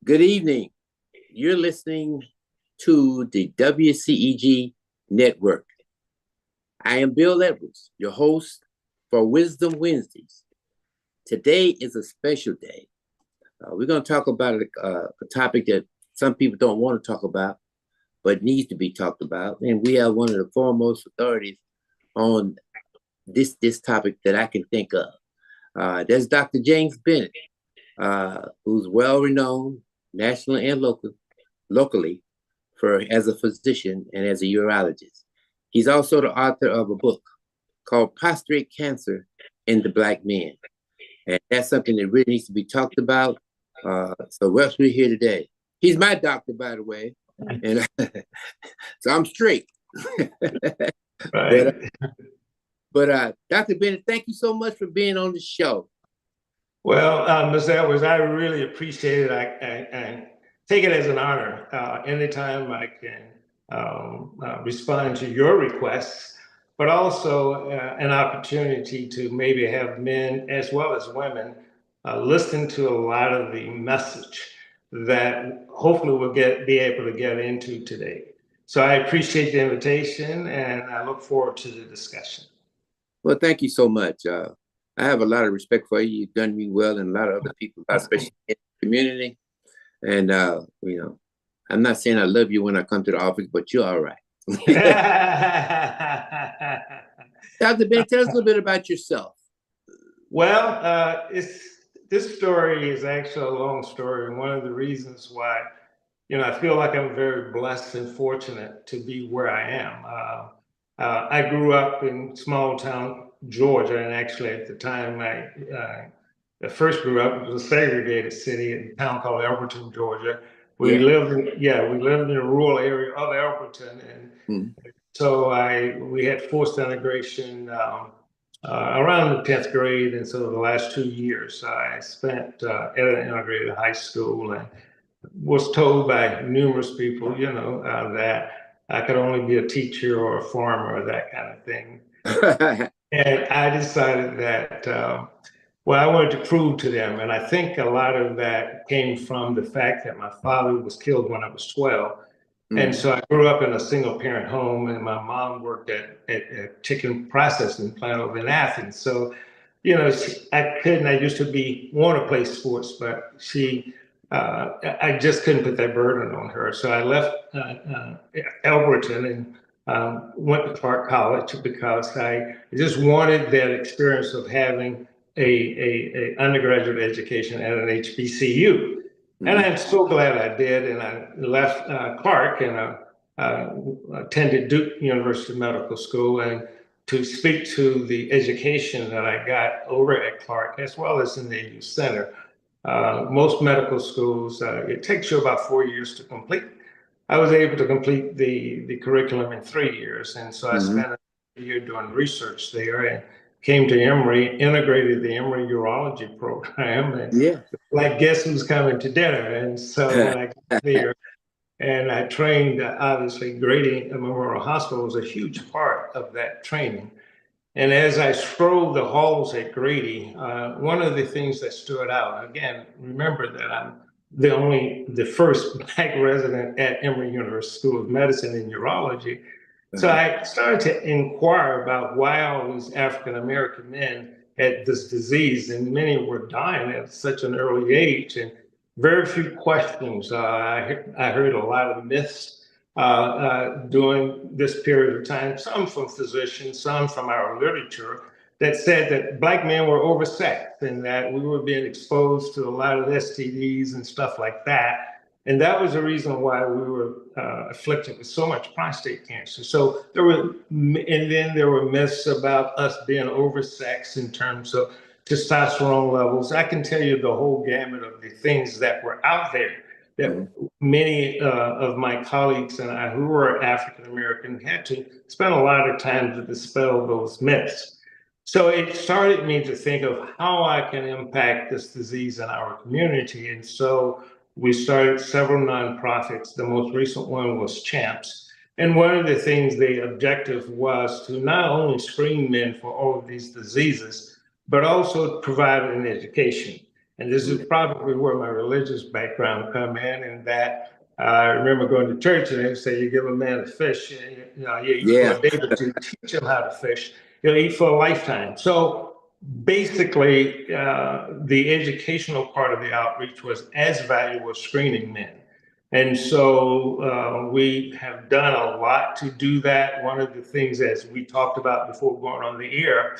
Good evening. You're listening to the WCEG Network. I am Bill Edwards, your host for Wisdom Wednesdays. Today is a special day. We're going to talk about a topic that some people don't want to talk about, but needs to be talked about. And we have one of the foremost authorities on this topic that I can think of. That's Dr. James Bennett, who's well-renowned nationally and locally as a physician and as a urologist. He's also the author of a book called Prostate Cancer in the Black Man. And that's something that really needs to be talked about. So we're here today. He's my doctor, by the way. And so I'm straight. Right. But Dr. Bennett, thank you so much for being on the show. Well, Ms. Edwards, I really appreciate it. I take it as an honor. Anytime I can respond to your requests, but also an opportunity to maybe have men as well as women listen to a lot of the message that hopefully we'll be able to get into today. So I appreciate the invitation and I look forward to the discussion. Well, thank you so much. I have a lot of respect for you. You've done me well and a lot of other people, especially in the community. And, I'm not saying I love you when I come to the office, but you're all right. Dr. Bennett, tell us a little bit about yourself. Well, this story is actually a long story. And one of the reasons why, I feel like I'm very blessed and fortunate to be where I am. I grew up in small town Georgia, and actually at the time I first grew up, it was a segregated city in a town called Elberton, Georgia. We lived in a rural area of Elberton, and so we had forced integration around the 10th grade, and so the last 2 years I spent at an integrated high school, and was told by numerous people, that I could only be a teacher or a farmer or that kind of thing. And I decided that, I wanted to prove to them. And I think a lot of that came from the fact that my father was killed when I was 12. And so I grew up in a single parent home, and my mom worked at a chicken processing plant over in Athens. So, I used to want to play sports, but I just couldn't put that burden on her. So I left Elberton and went to Clark College because I just wanted that experience of having a undergraduate education at an HBCU. And I'm so glad I did. And I left Clark and attended Duke University Medical School, and to speak to the education that I got over at Clark as well as in the AU Center. Most medical schools, it takes you about 4 years to complete. I was able to complete the curriculum in 3 years. And so I spent a year doing research there and came to Emory, integrated the Emory urology program. And like, guess who's coming to dinner? And so when I got there, and I trained, obviously, Grady Memorial Hospital was a huge part of that training. And as I strolled the halls at Grady, one of the things that stood out, again, remember that I'm the first Black resident at Emory University School of Medicine and Urology. So I started to inquire about why all these African-American men had this disease, and many were dying at such an early age, and very few questions. I heard a lot of myths during this period of time, some from physicians, some from our literature, that said that Black men were oversexed and that we were being exposed to a lot of STDs and stuff like that. And that was the reason why we were afflicted with so much prostate cancer. So there were myths about us being oversexed in terms of testosterone levels. I can tell you the whole gamut of the things that were out there that many of my colleagues and I who were African-American had to spend a lot of time to dispel those myths. So it started me to think of how I can impact this disease in our community. And so we started several nonprofits. The most recent one was CHAMPS. And one of the things, the objective was to not only screen men for all of these diseases, but also provide an education. And this is probably where my religious background come in, and that I remember going to church and they say you give a man a fish, you eat for a day, but you teach him how to fish, he'll eat for a lifetime. So basically, the educational part of the outreach was as valuable as screening men. And so we have done a lot to do that. One of the things, as we talked about before going on the air,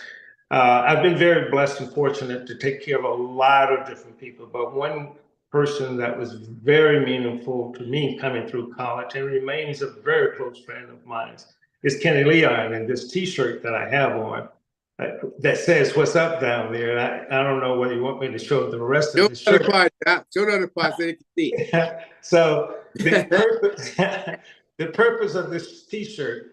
I've been very blessed and fortunate to take care of a lot of different people, but one person that was very meaningful to me coming through college and remains a very close friend of mine is Kenny Leon, and this T-shirt that I have on that says "What's up down there." And I don't know whether you want me to show the rest of the shirt. Show the other part so they can see. So the purpose of this T-shirt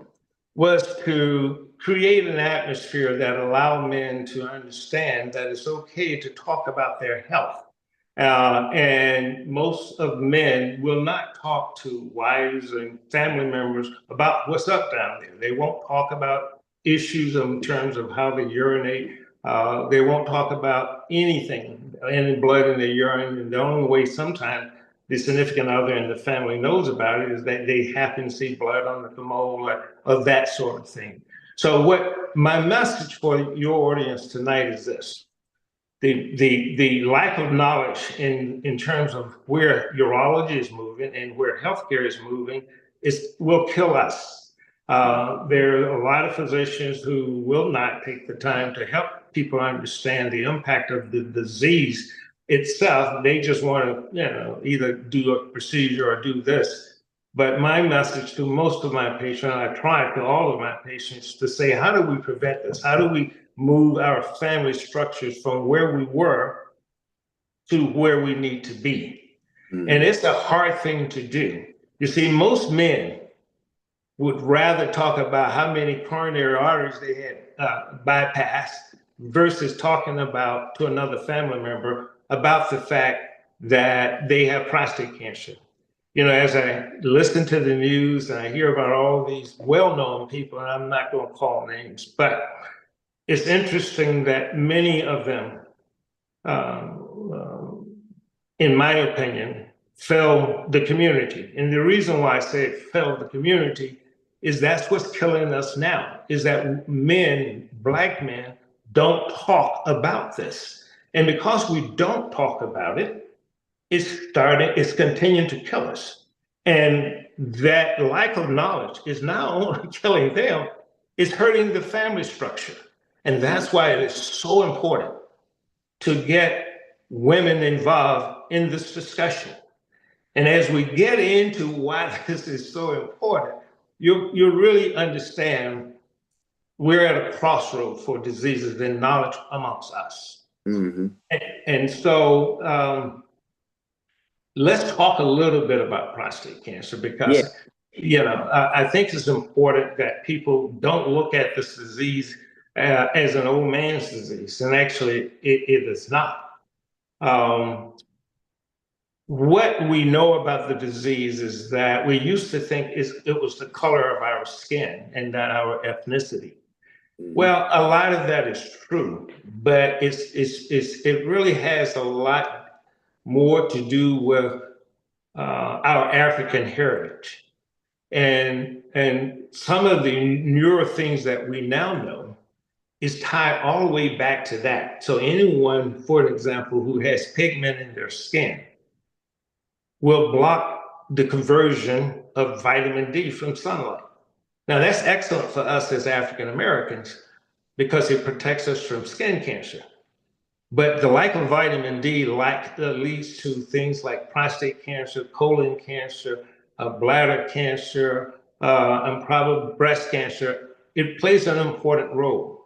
was to create an atmosphere that allowed men to understand that it's okay to talk about their health. And most of men will not talk to wives and family members about what's up down there. They won't talk about issues in terms of how they urinate. They won't talk about anything, any blood in their urine. And the only way sometimes the significant other in the family knows about it is that they happen to see blood on the commode or that sort of thing. So what my message for your audience tonight is this. The lack of knowledge in terms of where urology is moving and where healthcare is moving will kill us. There are a lot of physicians who will not take the time to help people understand the impact of the disease itself. They just want to, either do a procedure or do this. But my message to most of my patients, I try to all of my patients to say, how do we prevent this? How do we move our family structures from where we were to where we need to be? And it's a hard thing to do. You see, most men would rather talk about how many coronary arteries they had bypassed versus talking about to another family member about the fact that they have prostate cancer. As I listen to the news and I hear about all these well-known people, and I'm not going to call names, but it's interesting that many of them, in my opinion, failed the community. And the reason why I say it failed the community is that's what's killing us now, is that men, Black men, don't talk about this. And because we don't talk about it, it's continuing to kill us. And that lack of knowledge is not only killing them, it's hurting the family structure. And that's why it is so important to get women involved in this discussion. And as we get into why this is so important, you'll really understand we're at a crossroad for diseases and knowledge amongst us. And so let's talk a little bit about prostate cancer because, I think it's important that people don't look at this disease as an old man's disease, and actually it is not. What we know about the disease is that we used to think it was the color of our skin and not our ethnicity. Well, a lot of that is true, but it really has a lot more to do with our African heritage. And some of the newer things that we now know is tied all the way back to that. So anyone, for example, who has pigment in their skin will block the conversion of vitamin D from sunlight. Now that's excellent for us as African Americans because it protects us from skin cancer. But the lack of vitamin D leads to things like prostate cancer, colon cancer, bladder cancer, and probably breast cancer. It plays an important role.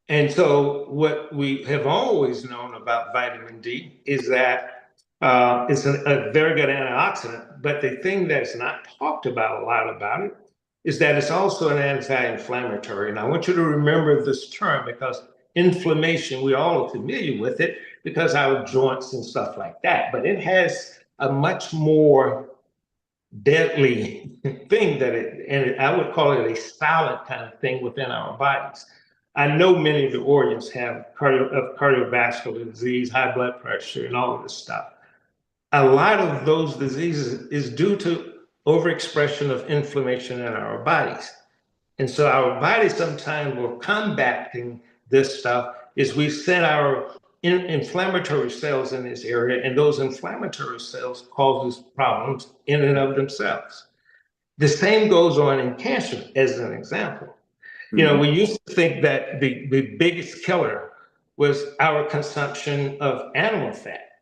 And so what we have always known about vitamin D is that it's a very good antioxidant, but the thing that's not talked about a lot about it is that it's also an anti-inflammatory. And I want you to remember this term because inflammation, we all are familiar with it because our joints and stuff like that, but it has a much more deadly thing and I would call it a silent kind of thing within our bodies. I know many of the organs have cardiovascular disease, high blood pressure, and all of this stuff. A lot of those diseases is due to overexpression of inflammation in our bodies. And so our body sometimes will combating this stuff is we send our inflammatory cells in this area, and those inflammatory cells causes problems in and of themselves. The same goes on in cancer, as an example. You know, we used to think that the biggest killer was our consumption of animal fat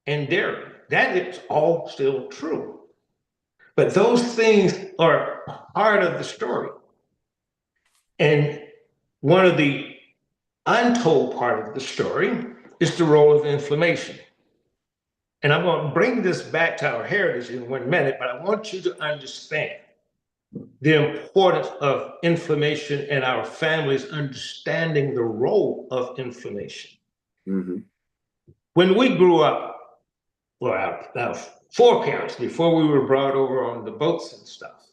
and dairy. That is all still true. But those things are part of the story. And one of the untold part of the story is the role of inflammation. And I'm going to bring this back to our heritage in 1 minute, but I want you to understand the importance of inflammation and our families understanding the role of inflammation. When we grew up, well, our foreparents, before we were brought over on the boats and stuff,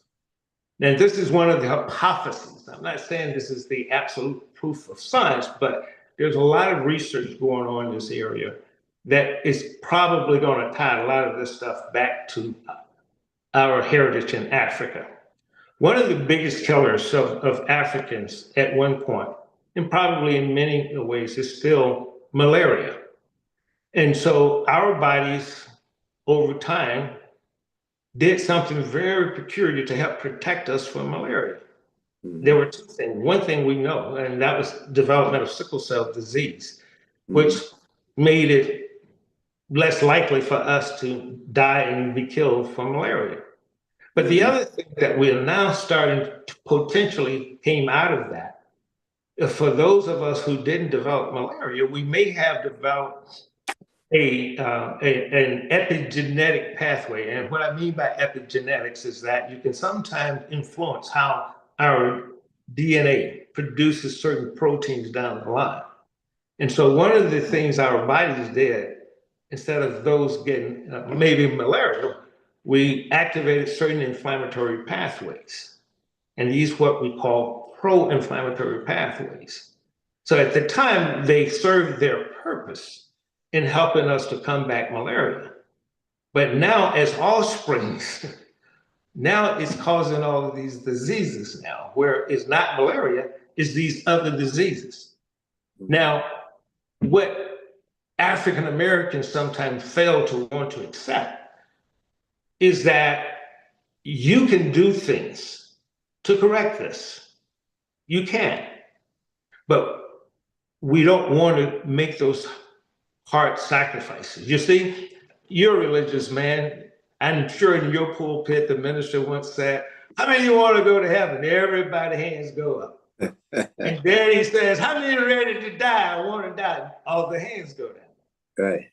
and this is one of the hypotheses. I'm not saying this is the absolute proof of science, but there's a lot of research going on in this area that is probably going to tie a lot of this stuff back to our heritage in Africa. One of the biggest killers of Africans at one point, and probably in many ways, is still malaria. And so our bodies over time did something very peculiar to help protect us from malaria. There were two things. One thing we know, and that was development of sickle cell disease, which made it less likely for us to die and be killed from malaria. But the other thing that we are now starting to potentially came out of that, for those of us who didn't develop malaria, we may have developed an epigenetic pathway. And what I mean by epigenetics is that you can sometimes influence how our DNA produces certain proteins down the line. And so one of the things our bodies did, instead of those getting maybe malaria, we activated certain inflammatory pathways. And these what we call pro-inflammatory pathways. So at the time, they served their purpose in helping us to combat malaria. But now as offsprings, now it's causing all of these diseases now, where it's not malaria, it's these other diseases. Now, what African Americans sometimes fail to want to accept is that you can do things to correct this. You can, but we don't want to make those hard sacrifices. You see, you're a religious man. I'm sure in your pulpit, the minister once said, how many of you want to go to heaven? Everybody's hands go up. And then he says, how many are ready to die? I want to die. All the hands go down. Right.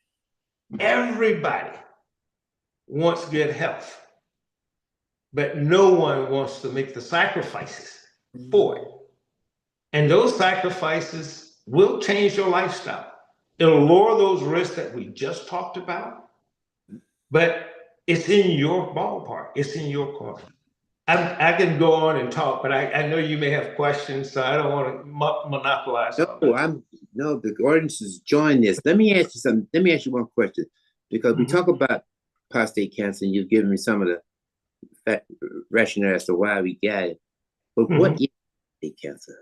Everybody wants good health, but no one wants to make the sacrifices for it. And those sacrifices will change your lifestyle. It'll lower those risks that we just talked about, but it's in your ballpark. It's in your corner. I can go on and talk, but I know you may have questions, so I don't want to monopolize. No, the audience is joining this. Let me ask you something. Let me ask you one question, because we talk about prostate cancer, and you've given me some of the rationale as to why we got it. But what is prostate cancer?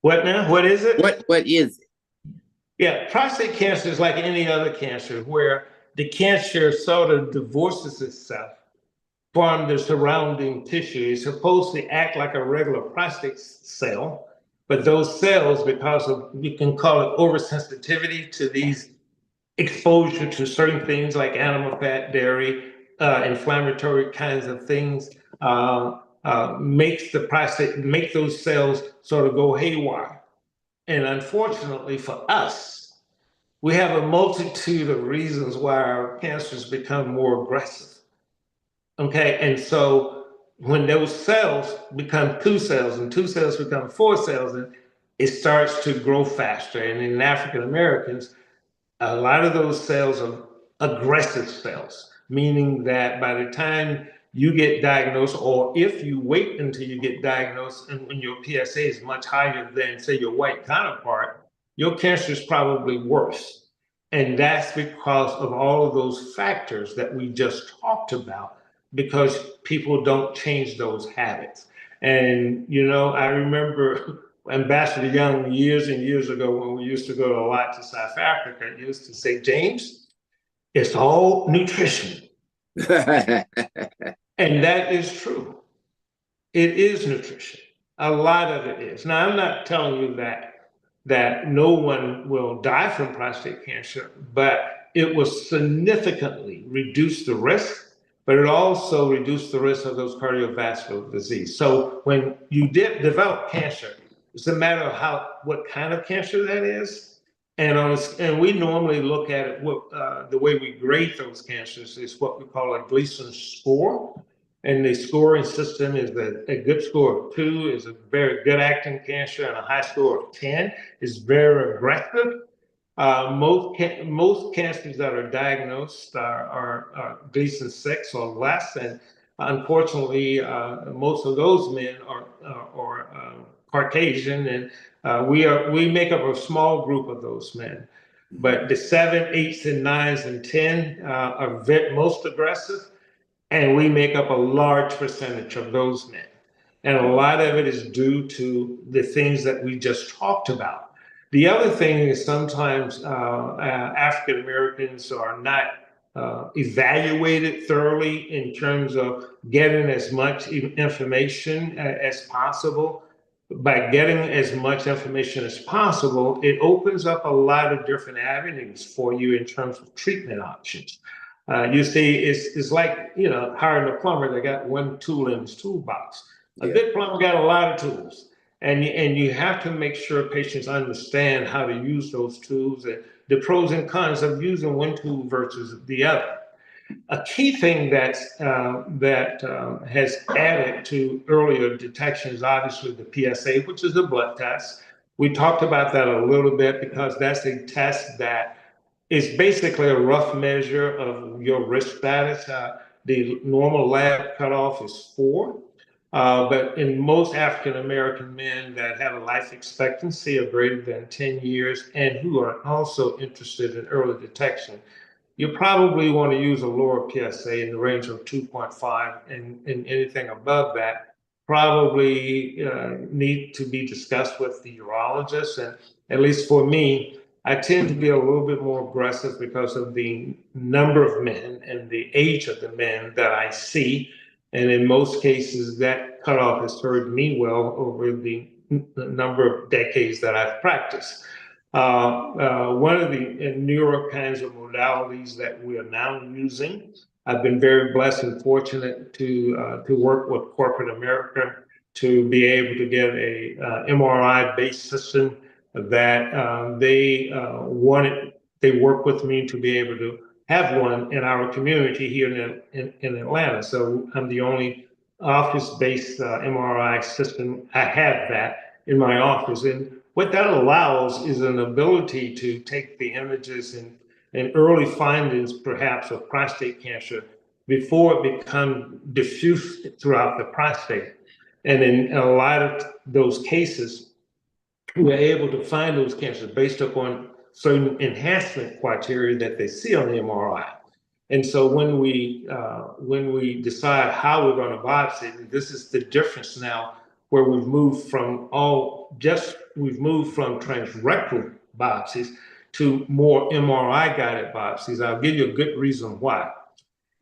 What now? What is it? What is it? Yeah, prostate cancer is like any other cancer, where the cancer sort of divorces itself from the surrounding tissue. It's supposed to act like a regular prostate cell, but those cells, because of, you can call it oversensitivity to these exposure to certain things like animal fat, dairy, inflammatory kinds of things, makes the prostate, make those cells sort of go haywire. And unfortunately for us, we have a multitude of reasons why our cancers become more aggressive. Okay, and so when those cells become 2 cells and 2 cells become 4 cells, and it starts to grow faster. And in African Americans, a lot of those cells are aggressive cells, meaning that by the time you get diagnosed, or if you wait until you get diagnosed and when your PSA is much higher than, say, your white counterpart, your cancer is probably worse. And that's because of all of those factors that we just talked about, because people don't change those habits. And, I remember Ambassador Young years and years ago when we used to go a lot to South Africa, used to say, James, it's all nutrition. And that is true. It is nutrition. A lot of it is. Now, I'm not telling you that no one will die from prostate cancer, but it will significantly reduce the risk, but it also reduced the risk of those cardiovascular disease. So when you develop cancer, it's a matter of what kind of cancer that is. And we normally look at it, the way we grade those cancers is what we call a Gleason score. And the scoring system is a good score of 2 is a very good acting cancer, and a high score of 10 is very aggressive. Most cancers that are diagnosed are Gleason 6 or less, and unfortunately, most of those men are Caucasian, and we make up a small group of those men. But the 7, 8s, and 9s and 10 are most aggressive. And we make up a large percentage of those men. And a lot of it is due to the things that we just talked about. The other thing is sometimes African Americans are not evaluated thoroughly in terms of getting as much information as possible. By getting as much information as possible, it opens up a lot of different avenues for you in terms of treatment options. You see, it's like, hiring a plumber that got one tool in his toolbox. A good plumber got a lot of tools. And you have to make sure patients understand how to use those tools and the pros and cons of using one tool versus the other. A key thing that has added to earlier detection is obviously the PSA, which is a blood test. We talked about that a little bit because that's a test that is basically a rough measure of your risk status. The normal lab cutoff is 4. But in most African American men that have a life expectancy of greater than 10 years and who are also interested in early detection, you probably want to use a lower PSA in the range of 2.5, and anything above that probably need to be discussed with the urologist. And at least for me, I tend to be a little bit more aggressive because of the number of men and the age of the men that I see. And in most cases, that cutoff has served me well over the number of decades that I've practiced. One of the newer kinds of modalities that we are now using, I've been very blessed and fortunate to work with corporate America to be able to get a MRI-based system that they work with me to be able to have one in our community here in Atlanta. So I'm the only office-based MRI system. I have that in my office. And what that allows is an ability to take the images and early findings, perhaps, of prostate cancer before it becomes diffuse throughout the prostate. And in a lot of those cases, we're able to find those cancers based upon certain enhancement criteria that they see on the MRI. And so when we decide how we're going to biopsy, this is the difference now, where we've moved from transrectal biopsies to more MRI guided biopsies. I'll give you a good reason why.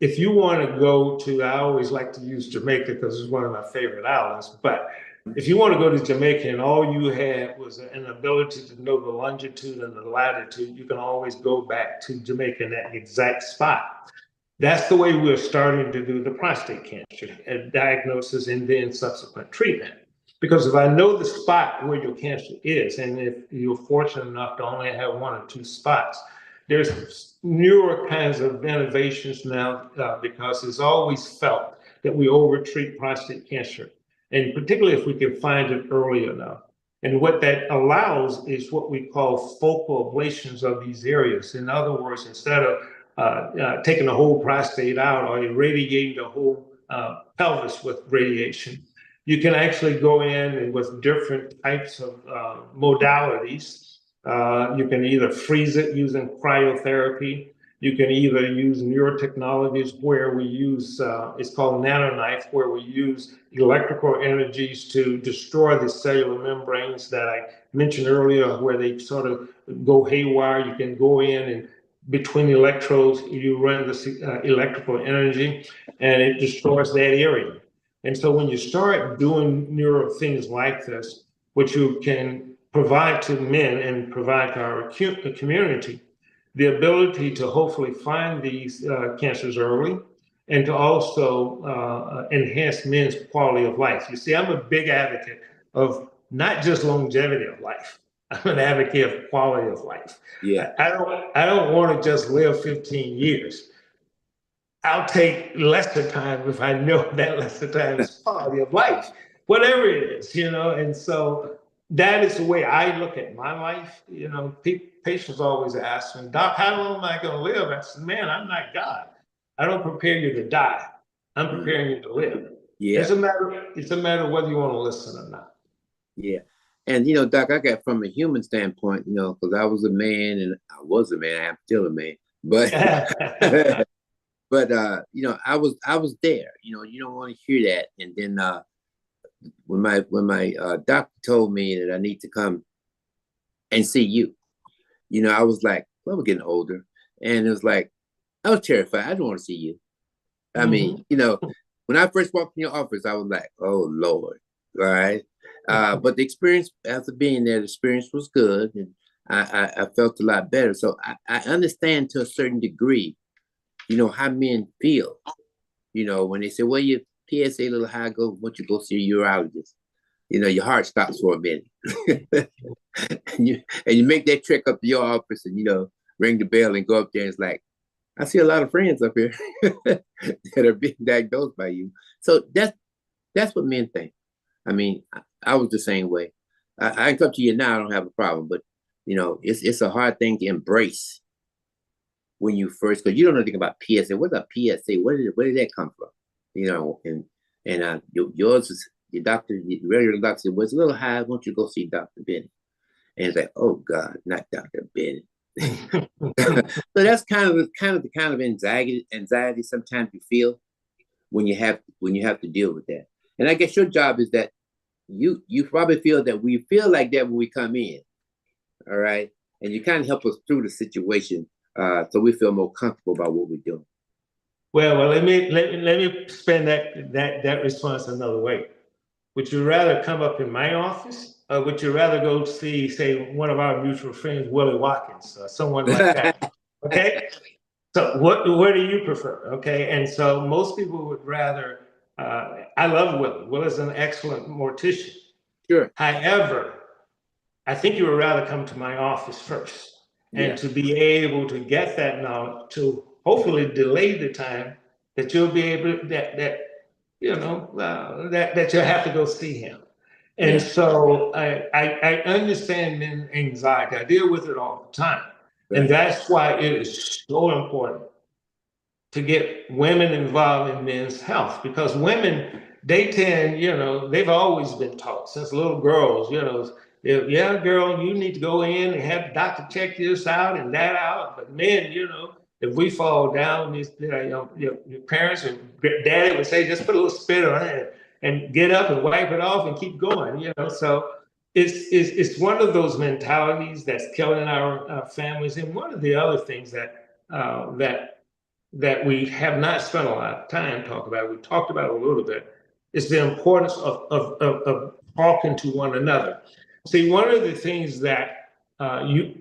If you want to go to, I always like to use Jamaica because it's one of my favorite islands, but if you want to go to Jamaica and all you had was an ability to know the longitude and the latitude, you can always go back to Jamaica in that exact spot. That's the way we're starting to do the prostate cancer diagnosis and then subsequent treatment. Because if I know the spot where your cancer is, and if you're fortunate enough to only have 1 or 2 spots, there's newer kinds of innovations now because it's always felt that we overtreat prostate cancer, and particularly if we can find it early enough. And what that allows is what we call focal ablations of these areas. In other words, instead of taking the whole prostate out or irradiating the whole pelvis with radiation. You can actually go in and with different types of modalities. You can either freeze it using cryotherapy. You can either use neurotechnologies where we use, it's called nanoknife, where we use electrical energies to destroy the cellular membranes that I mentioned earlier, where they sort of go haywire. You can go in and between electrodes, you run the electrical energy and it destroys that area. And so when you start doing neuro things like this, which you can provide to men and provide to our community, the ability to hopefully find these cancers early and to also enhance men's quality of life. You see, I'm a big advocate of not just longevity of life. I'm an advocate of quality of life. Yeah. I don't want to just live 15 years. I'll take lesser time if I know that lesser time is quality of life, whatever it is, you know. And so that is the way I look at my life. You know, patients always ask me, Doc, how long am I going to live? I said, man, I'm not God. I don't prepare you to die. I'm preparing you to live. Yeah. It's a matter of whether you want to listen or not. Yeah. And, you know, Doc, I got from a human standpoint, you know, because I was a man and I was a man, I'm still a man, but, but, you know, I was there, you know, you don't want to hear that. And then, when my doctor told me that I need to come and see you, you know, I was like, well, we're getting older. And it was like, I was terrified. I don't want to see you. I mean, you know, when I first walked in your office, I was like, oh, Lord. All right. But the experience after being there, the experience was good. And I felt a lot better. So I understand to a certain degree, you know, how men feel, you know, when they say, well, your PSA a little high, why don't you go see a urologist? You know, your heart stops for a minute. and you make that trek up to your office and, you know, ring the bell and go up there. And it's like, I see a lot of friends up here that are being diagnosed by you. So that's what men think. I mean, I was the same way. I can come to you now, I don't have a problem, but you know, it's a hard thing to embrace when you first, because you don't know anything about PSA. What's a PSA? Where did that come from? You know, and yours is your doctor, your regular doctor said, well, it's a little high. Why don't you go see Dr. Bennett? And it's like, oh God, not Dr. Bennett. So that's kind of the anxiety sometimes you feel when you have to deal with that. And I guess your job is that you probably feel that we feel like that when we come in, all right, and you kind of help us through the situation, so we feel more comfortable about what we're doing. Well, let me spin that response another way. Would you rather come up in my office, or would you rather go see, say, one of our mutual friends, Willie Watkins, or someone like that? Okay. So what do you prefer? Okay. And so most people would rather. I love Willie. Willie's an excellent mortician. Sure. However, I think you would rather come to my office first, and to be able to get that knowledge to hopefully delay the time that you'll be able that you'll have to go see him. And so I understand men's anxiety. I deal with it all the time. Right. And that's why it is so important to get women involved in men's health, because women, they tend, you know, they've always been taught since little girls, you know, yeah, girl, you need to go in and have the doctor check this out and that out. But men, you know, if we fall down, your parents and daddy would say, just put a little spit on it and get up and wipe it off and keep going, you know. So it's one of those mentalities that's killing our families. And one of the other things that we have not spent a lot of time talking about, we talked about a little bit, is the importance of talking to one another. See, one of the things that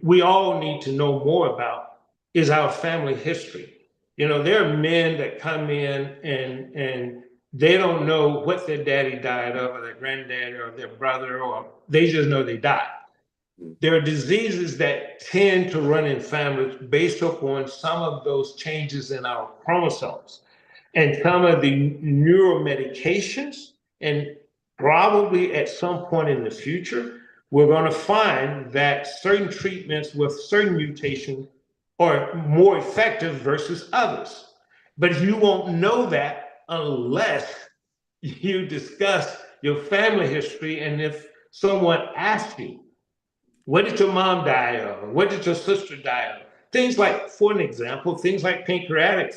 we all need to know more about is our family history. You know, there are men that come in and they don't know what their daddy died of, or their granddaddy, or their brother, or they just know they died. There are diseases that tend to run in families based upon some of those changes in our chromosomes and some of the neuromedications. And probably at some point in the future, we're going to find that certain treatments with certain mutations are more effective versus others. But you won't know that unless you discuss your family history. And if someone asks you, what did your mom die of? What did your sister die of? Things like, for an example, things like pancreatic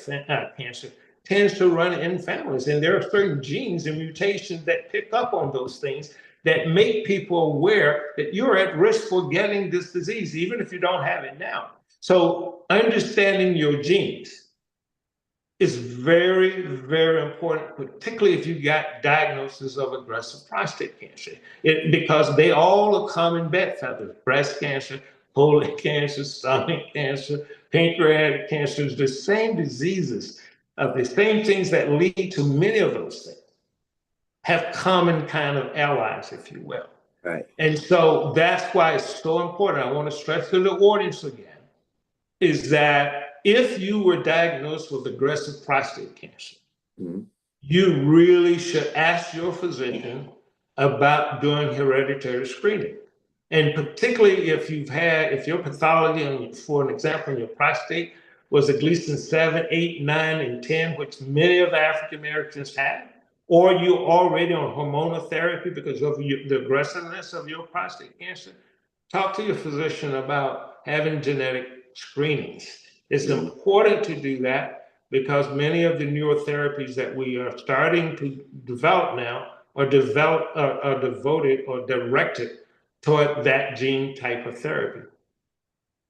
cancer tends to run in families. And there are certain genes and mutations that pick up on those things that make people aware that you're at risk for getting this disease, even if you don't have it now. So understanding your genes is very, very important, particularly if you got diagnosis of aggressive prostate cancer, because they all are common bedfellows: breast cancer, colon cancer, stomach cancer, pancreatic cancer. The same diseases, the same things that lead to many of those things have common kind of allies, if you will. Right. And so that's why it's so important. I want to stress to the audience again, is that if you were diagnosed with aggressive prostate cancer, you really should ask your physician about doing hereditary screening. And particularly if your pathology, for an example, in your prostate was a Gleason 7, 8, 9, and 10, which many of the African Americans have, or you're already on hormonal therapy because of the aggressiveness of your prostate cancer, talk to your physician about having genetic screenings. It's important to do that because many of the neurotherapies that we are starting to develop now are devoted or directed toward that gene type of therapy.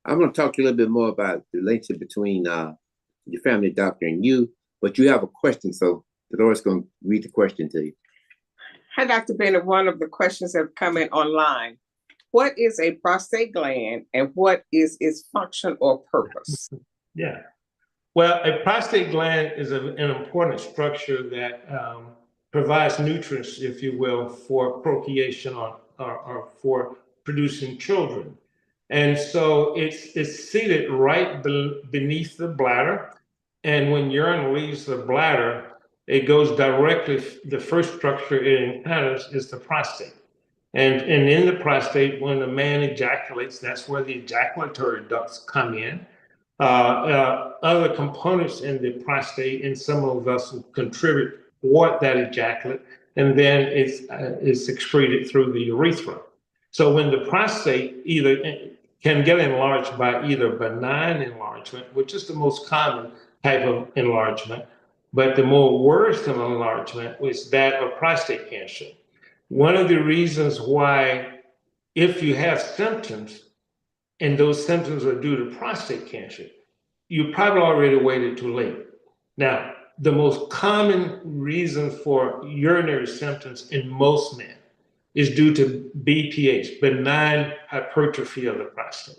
I'm going to talk to you a little bit more about the relationship between your family doctor and you, but you have a question, so Dolores going to read the question to you. Hi, Dr. Bennett. One of the questions have come in online. What is a prostate gland and what is its function or purpose? Yeah. Well, a prostate gland is an important structure that provides nutrients, if you will, for procreation or for producing children. And so it's seated right beneath the bladder. And when urine leaves the bladder, it goes directly, the first structure it encounters is the prostate. And in the prostate, when a man ejaculates, that's where the ejaculatory ducts come in. Other components in the prostate and seminal vessel contribute toward that ejaculate, and then it's excreted through the urethra. So when the prostate either can get enlarged by either benign enlargement, which is the most common type of enlargement, but the more worrisome enlargement was that of prostate cancer. One of the reasons why, if you have symptoms and those symptoms are due to prostate cancer, you probably already waited too late. Now, the most common reason for urinary symptoms in most men is due to BPH, benign hypertrophy of the prostate.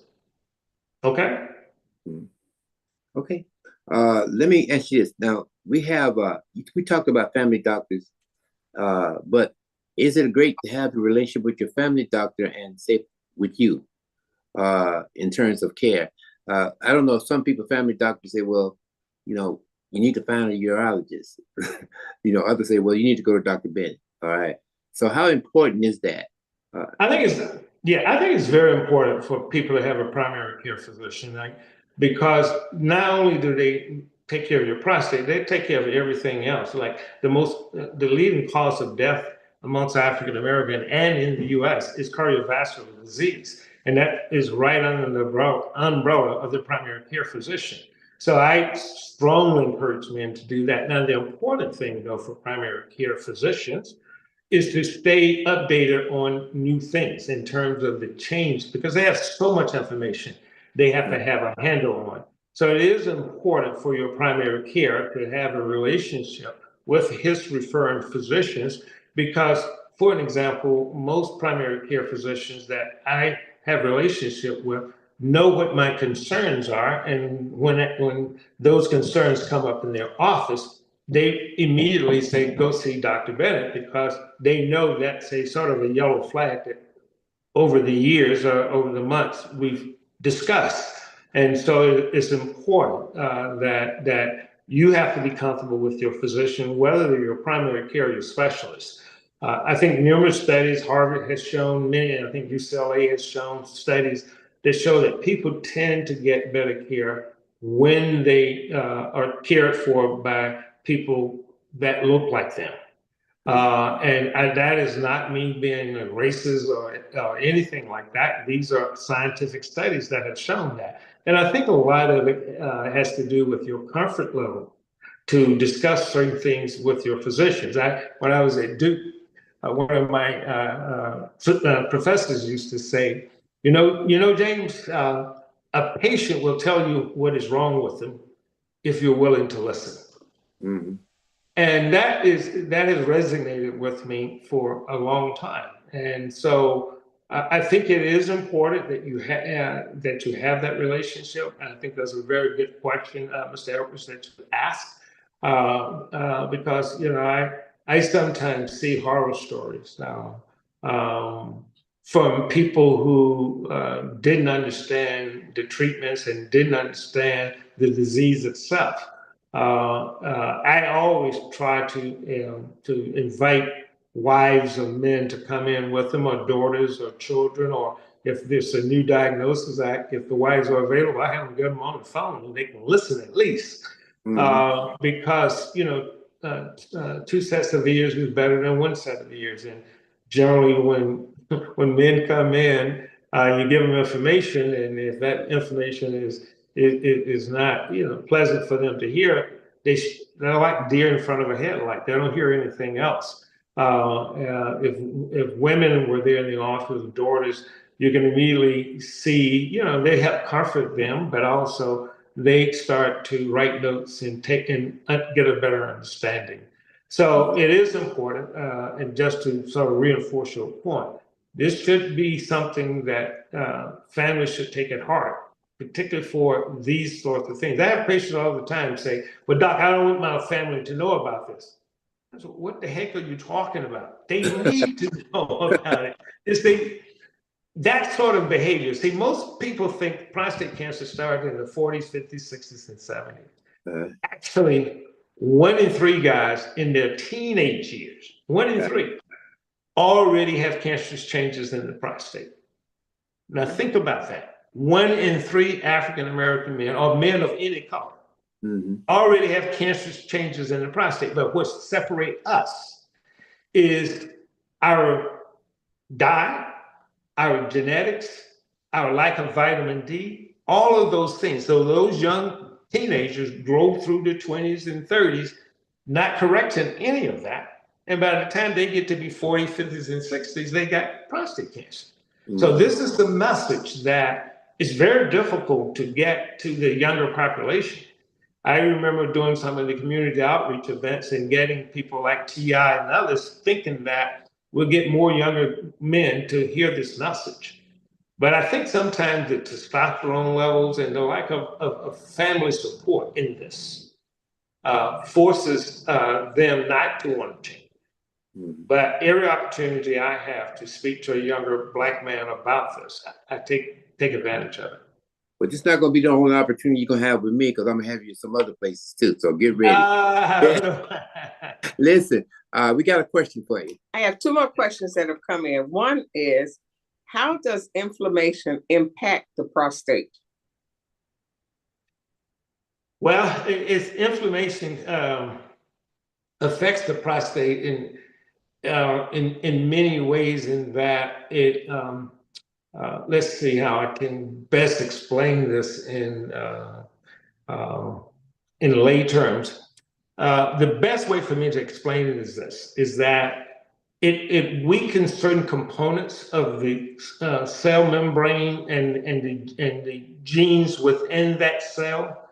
Okay? Okay. Let me ask you this. Now, we talked about family doctors, but is it great to have a relationship with your family doctor and say with you in terms of care? I don't know, some people, family doctors say, well, you need to find a urologist. Others say, well, you need to go to Dr. Bennett. All right. So how important is that? I think it's very important for people to have a primary care physician, because not only do they take care of your prostate, they take care of everything else. Like the leading cause of death amongst African American and in the US is cardiovascular disease. And that is right under the umbrella of the primary care physician. So I strongly encourage men to do that. Now, the important thing, though, for primary care physicians is to stay updated on new things in terms of the change, because they have so much information they have to have a handle on. So it is important for your primary care to have a relationship with his referring physicians, because, for an example, most primary care physicians that I have a relationship with know what my concerns are. And when those concerns come up in their office, they immediately say, go see Dr. Bennett, because they know that's a sort of a yellow flag that over the years or over the months we've discussed. And so it's important that you have to be comfortable with your physician, whether they're your primary care or your specialist. I think numerous studies, Harvard has shown many, I think UCLA has shown studies that show that people tend to get better care when they are cared for by people that look like them. That is not me being a racist or anything like that. These are scientific studies that have shown that. And I think a lot of it has to do with your comfort level to discuss certain things with your physicians. When I was at Duke, one of my professors used to say, James, a patient will tell you what is wrong with them if you're willing to listen. Mm-hmm. And that has resonated with me for a long time. And so I think it is important that you have that relationship. And I think that's a very good question, Mr. Edwards, that you asked, because I sometimes see horror stories now from people who didn't understand the treatments and didn't understand the disease itself. I always try to invite wives of men to come in with them, or daughters or children, or if there's a new diagnosis, if the wives are available, I have them get them on the phone and they can listen at least. Mm-hmm. Because two sets of ears is better than one set of ears. And generally when men come in, you give them information, and if that information is not pleasant for them to hear, they're like deer in front of a headlight. They don't hear anything else. If women were there in the office with daughters, you can immediately see, they help comfort them, but also they start to write notes and get a better understanding. So it is important, and just to sort of reinforce your point, this should be something that families should take at heart, particularly for these sorts of things. I have patients all the time say, "Well, doc, I don't want my family to know about this." I said, "What the heck are you talking about? They need to know about it." That sort of behavior. See, most people think prostate cancer started in the 40s, 50s, 60s, and 70s. Actually, 1 in 3 guys in their teenage years, 1 in 3, already have cancerous changes in the prostate. Now think about that. 1 in 3 African-American men, or men of any color, already have cancerous changes in the prostate. But what separates us is our diet, our genetics, our lack of vitamin D, all of those things. So those young teenagers grow through their 20s and 30s, not correcting any of that. And by the time they get to be 40s, 50s, and 60s, they got prostate cancer. So this is the message that is very difficult to get to the younger population. I remember doing some of the community outreach events and getting people like T.I. and others thinking that we'll get more younger men to hear this message. But I think sometimes the testosterone levels and the lack of family support in this forces them not to want to change. But every opportunity I have to speak to a younger Black man about this, I take advantage of it. But this is not going to be the only opportunity you're going to have with me, because I'm going to have you some other places too. So get ready. Listen, we got a question for you. I have 2 more questions that have come in. One is, how does inflammation impact the prostate? Well, it's inflammation affects the prostate in many ways, in that it let's see how I can best explain this in lay terms. The best way for me to explain it is this: is that it weakens certain components of the cell membrane and the genes within that cell.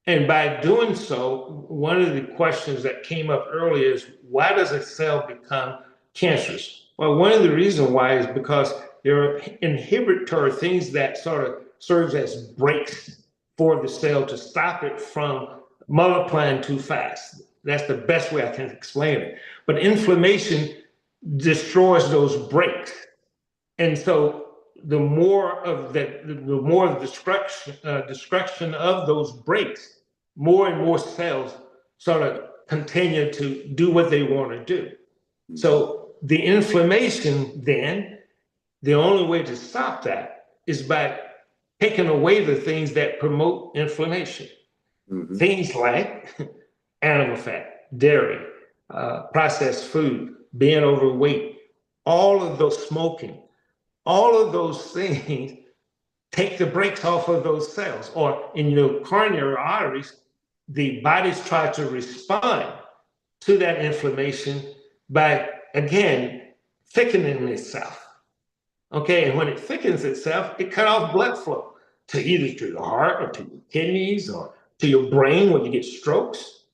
And by doing so, one of the questions that came up earlier is, why does a cell become cancerous? Well, one of the reasons why is because there are inhibitory things that sort of serves as brakes for the cell to stop it from multiplying too fast. That's the best way I can explain it. But inflammation destroys those brakes. And so the more of the destruction of those brakes, more and more cells sort of continue to do what they want to do. So the inflammation, then, the only way to stop that is by taking away the things that promote inflammation. Things like animal fat, dairy, processed food, being overweight, all of those smoking, all of those things take the brakes off of those cells. Or in your coronary arteries, the bodies try to respond to that inflammation by, again, thickening itself. Okay, and when it thickens itself, it cut off blood flow to either to your heart or to your kidneys or to your brain when you get strokes.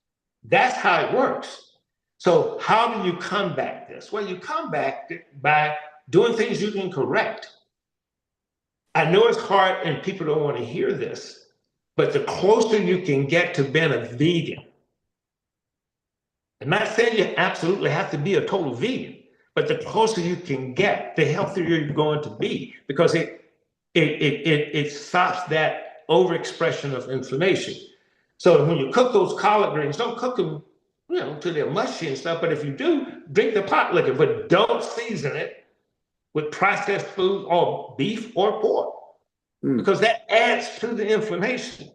That's how it works. So how do you combat this? Well, you combat it by doing things you can correct. I know it's hard and people don't want to hear this, but the closer you can get to being a vegan, I'm not saying you absolutely have to be a total vegan, but the closer you can get, the healthier you're going to be, because it stops that overexpression of inflammation. So when you cook those collard greens, don't cook them, till they're mushy and stuff. But if you do, drink the pot liquor, but don't season it with processed food or beef or pork, because that adds to the inflammation.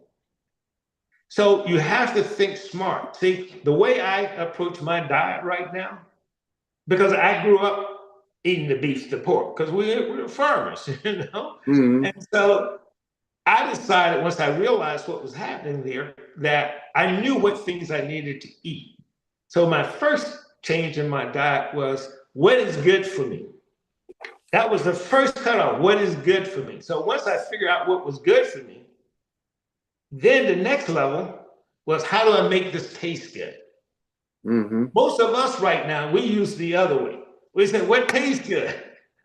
So you have to think smart. See, the way I approach my diet right now, because I grew up eating the beef, the pork, because we're farmers, And so I decided, once I realized what was happening there, that I knew what things I needed to eat. So my first change in my diet was, what is good for me? That was the first cutoff. What is good for me? So once I figured out what was good for me, then the next level was, how do I make this taste good? Most of us right now, we use the other way. We say, what tastes good?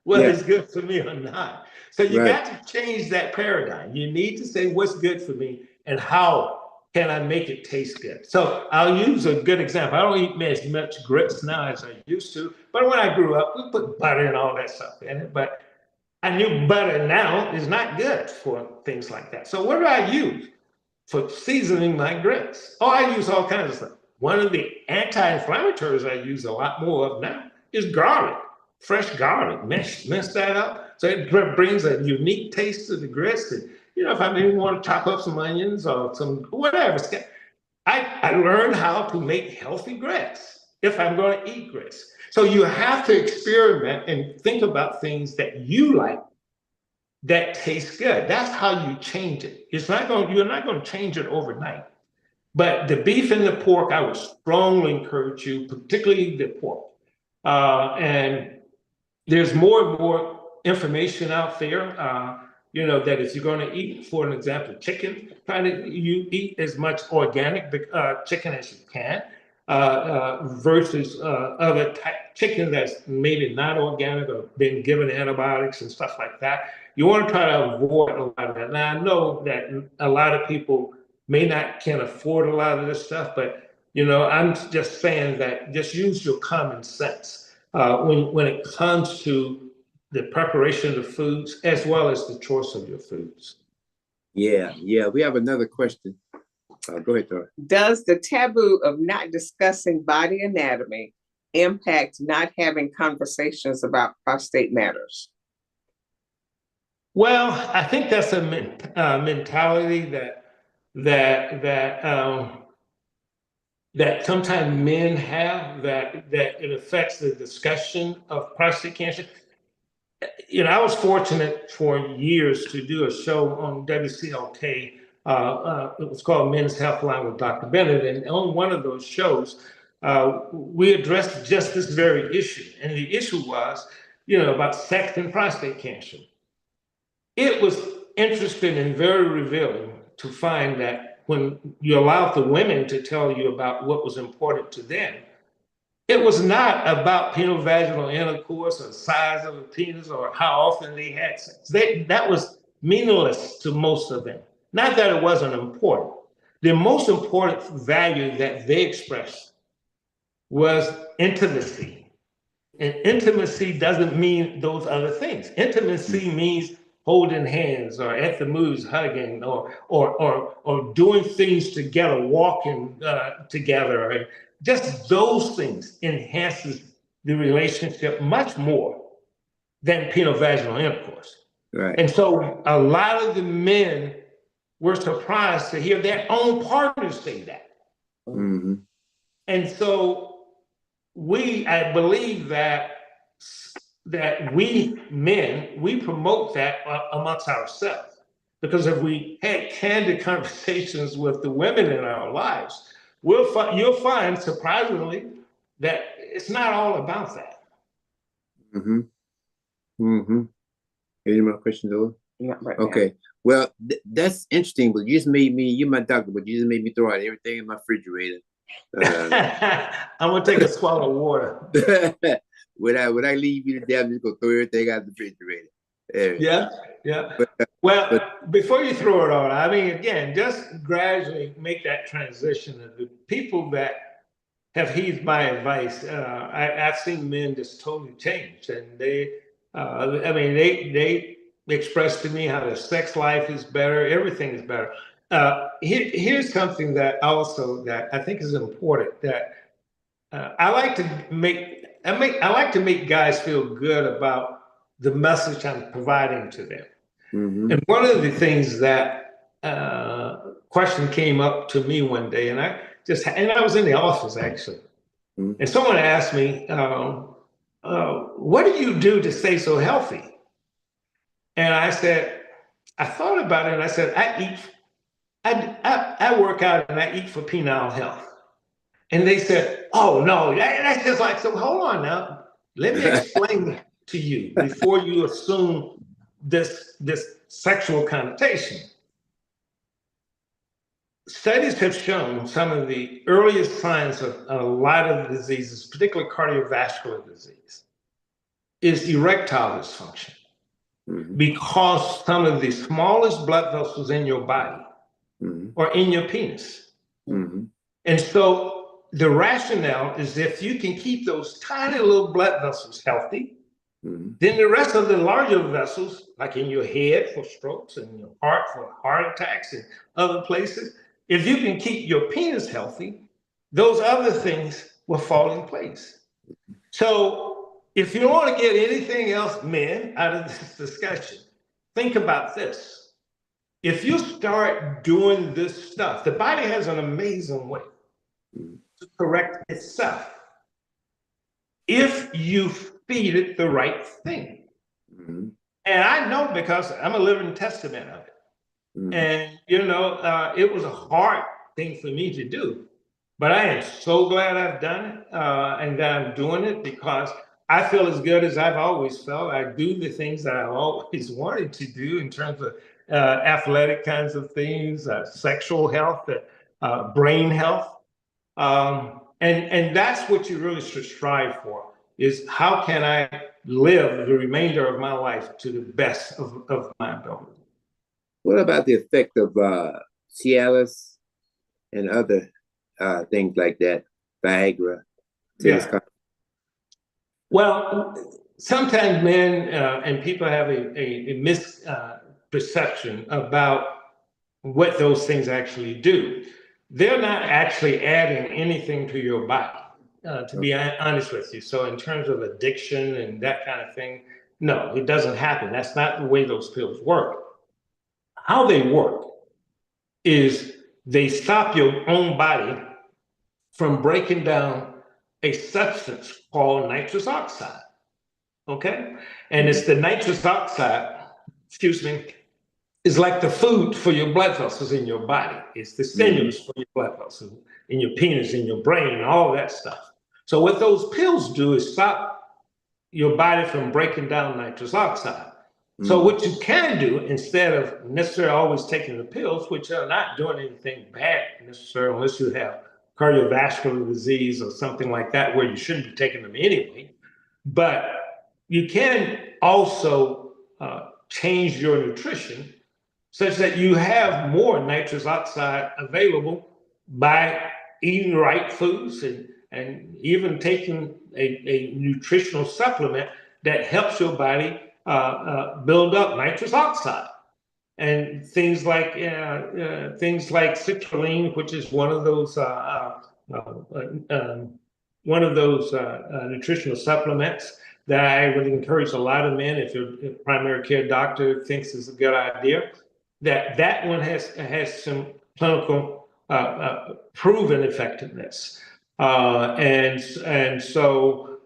Whether it's good for me or not. So you got to change that paradigm. You need to say, what's good for me and how can I make it taste good? So I'll use a good example. I don't eat as much grits now as I used to, but when I grew up, we put butter and all that stuff in it. But I knew butter now is not good for things like that. So what do I use for seasoning my grits? Oh, I use all kinds of stuff. One of the anti-inflammatories I use a lot more of now is garlic, fresh garlic. Mince that up, so it brings a unique taste to the grits. And if I maybe want to chop up some onions or some whatever, I learned how to make healthy grits if I'm going to eat grits. So you have to experiment and think about things that you like that taste good. That's how you change it. You're not going to change it overnight. But the beef and the pork, I would strongly encourage you, particularly the pork. And there's more and more information out there, that if you're going to eat, for an example, chicken, you eat as much organic chicken as you can, versus other chicken that's maybe not organic or been given antibiotics and stuff like that. You want to try to avoid a lot of that. Now, I know that a lot of people can afford a lot of this stuff, but I'm just saying that just use your common sense when it comes to the preparation of foods as well as the choice of your foods. Yeah. We have another question. Go ahead, Dora. Does the taboo of not discussing body anatomy impact not having conversations about prostate matters? Well, I think that's a mentality that sometimes men have, that it affects the discussion of prostate cancer. I was fortunate for years to do a show on WCLK. It was called Men's Health Line with Dr. Bennett. And on one of those shows, we addressed just this very issue. And the issue was, about sex and prostate cancer. It was interesting and very revealing to find that when you allowed the women to tell you about what was important to them, it was not about penile-vaginal intercourse or size of the penis or how often they had sex. That was meaningless to most of them. Not that it wasn't important. The most important value that they expressed was intimacy. And intimacy doesn't mean those other things. Intimacy means holding hands, or at the movies hugging, or doing things together, walking together, and just those things enhances the relationship much more than penile-vaginal intercourse. Right. And so a lot of the men were surprised to hear their own partners say that. Mm-hmm. And so I believe that we men, we promote that amongst ourselves. Because if we had candid conversations with the women in our lives, you'll find, surprisingly, that it's not all about that. Mm-hmm. Mm-hmm. Any more questions, Lola? Not right Okay. now. Well, that's interesting, but you just made me, you're my doctor, but you just made me throw out everything in my refrigerator. I'm gonna take a swallow of water. Would I leave you today? I'm just gonna throw everything out the refrigerator. Yeah, yeah. Well, before you throw it all, I mean, again, just gradually make that transition. Of the people that have heeded my advice, I've seen men just totally change, and I mean, they express to me how their sex life is better, everything is better. Here's something that also that I think is important that I like to make guys feel good about the message I'm providing to them. Mm-hmm. And one of the things that question came up to me one day, and I was in the office actually, Mm-hmm. and someone asked me, "What do you do to stay so healthy?" And I said, I thought about it, and I said, I work out and I eat for penile health. And they said, "Oh no, that's just like." So hold on now. Let me explain to you before you assume this sexual connotation. Studies have shown some of the earliest signs of a lot of diseases, particularly cardiovascular disease, is erectile dysfunction. Mm-hmm. Because some of the smallest blood vessels in your body Mm-hmm. are in your penis. Mm-hmm. And so the rationale is if you can keep those tiny little blood vessels healthy, Mm-hmm. then the rest of the larger vessels, like in your head for strokes and your heart for heart attacks and other places, if you can keep your penis healthy, those other things will fall in place. So if you want to get anything else, men, out of this discussion, think about this. If you start doing this stuff, the body has an amazing way to correct itself if you feed it the right thing. Mm-hmm. And I know because I'm a living testament of it. Mm-hmm. And, it was a hard thing for me to do. But I am so glad I've done it and that I'm doing it because I feel as good as I've always felt. I do the things that I've always wanted to do in terms of athletic kinds of things, sexual health, brain health. And that's what you really should strive for, is how can I live the remainder of my life to the best of my ability. What about the effect of Cialis and other things like that, Viagra? Yeah. Well, sometimes men and people have a misperception about what those things actually do. They're not actually adding anything to your body, to be honest with you. So in terms of addiction and that kind of thing, no, it doesn't happen. That's not the way those pills work. How they work is they stop your own body from breaking down a substance called nitrous oxide. Okay? And it's the nitrous oxide, excuse me, is like the food for your blood vessels in your body. It's the stimulus for your blood vessels in your penis, in your brain, all that stuff. So what those pills do is stop your body from breaking down nitrous oxide. So what you can do, instead of necessarily always taking the pills, which are not doing anything bad necessarily unless you have cardiovascular disease or something like that where you shouldn't be taking them anyway, but you can also change your nutrition such that you have more nitrous oxide available by eating the right foods and even taking a nutritional supplement that helps your body build up nitrous oxide. And things like citrulline, which is one of those nutritional supplements that I would encourage a lot of men, if your primary care doctor thinks is a good idea, that one has some clinical proven effectiveness. And so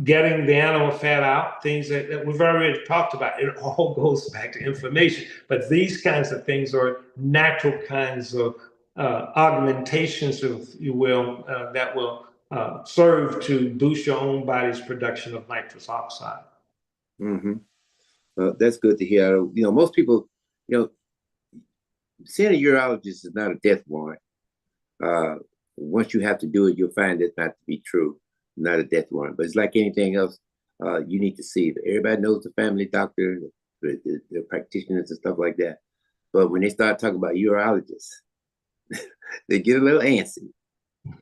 getting the animal fat out, things that we've already talked about, it all goes back to inflammation. But these kinds of things are natural kinds of augmentations, if you will, that will serve to boost your own body's production of nitrous oxide. Mm-hmm. That's good to hear. You know, most people, you know, seeing a urologist is not a death warrant. Once you have to do it, you'll find it not to be true, not a death warrant. But it's like anything else, you need to see. Everybody knows the family doctor, the practitioners and stuff like that. But when they start talking about urologists, they get a little antsy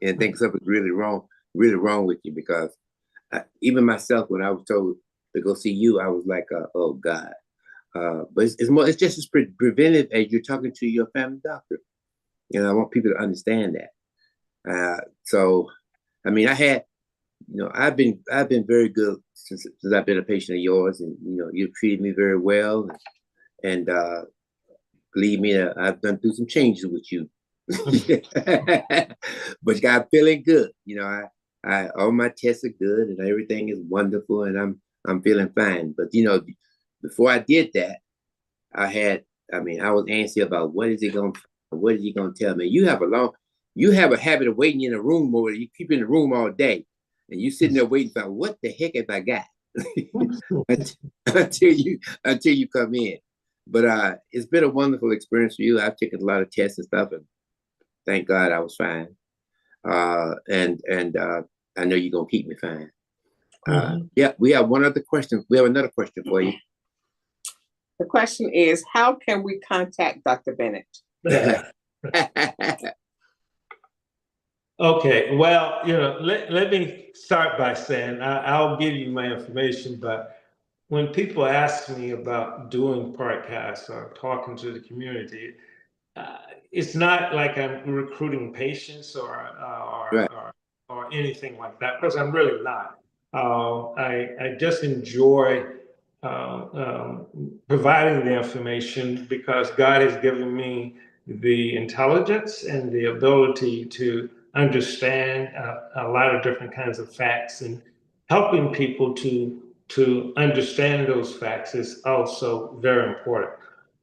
and think something's really wrong with you. Because even myself, when I was told to go see you, I was like, oh God. But it's just as preventive as you're talking to your family doctor. You know, I want people to understand that. So, I mean, I've been very good since I've been a patient of yours, and you know, you've treated me very well, and believe me, I've done through some changes with you. But I'm feeling good. You know, I all my tests are good, and everything is wonderful, and I'm feeling fine. But you know, before I did that, I was antsy about what is he gonna tell me? You have a habit of waiting in a room, or you keep in the room all day, and you sitting there waiting for what the heck have I got until you come in. But it's been a wonderful experience for you. I've taken a lot of tests and stuff, and thank God I was fine. And I know you're gonna keep me fine. Yeah, we have one other question. We have another question for you. The question is, how can we contact Dr. Bennett? Okay, well, you know, let me start by saying I'll give you my information, but when people ask me about doing podcasts or talking to the community, it's not like I'm recruiting patients Right. or anything like that, because I'm really not. I just enjoy providing the information because God has given me the intelligence and the ability to understand a lot of different kinds of facts, and helping people to understand those facts is also very important.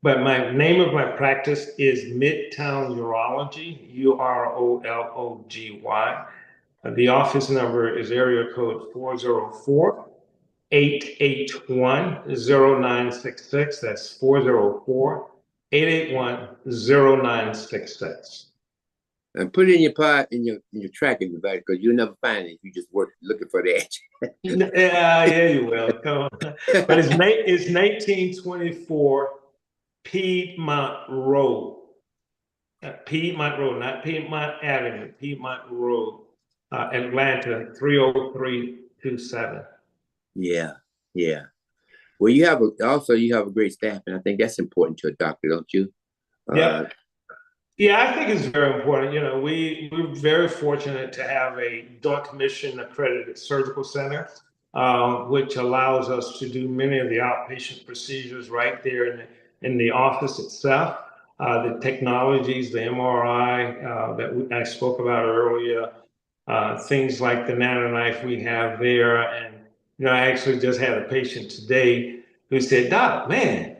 But my name of my practice is Midtown Urology, UROLOGY. The office number is area code 404-881-0966. That's 404-881-0966. And put it in your pod, in your tracking device, because you'll never find it if you just work looking for that. Yeah, you will. Come on. But it's 1924 Piedmont Road. Piedmont Road, not Piedmont Avenue, Piedmont Road, Atlanta, 30327. Yeah. Well, you have a great staff, and I think that's important to a doctor, don't you? Yeah. Yeah, I think it's very important. You know, we're very fortunate to have a Joint Commission accredited surgical center, which allows us to do many of the outpatient procedures right there in the office itself. The technologies, the MRI that I spoke about earlier, things like the nanoknife we have there. And, you know, I actually just had a patient today who said, "Doc, man,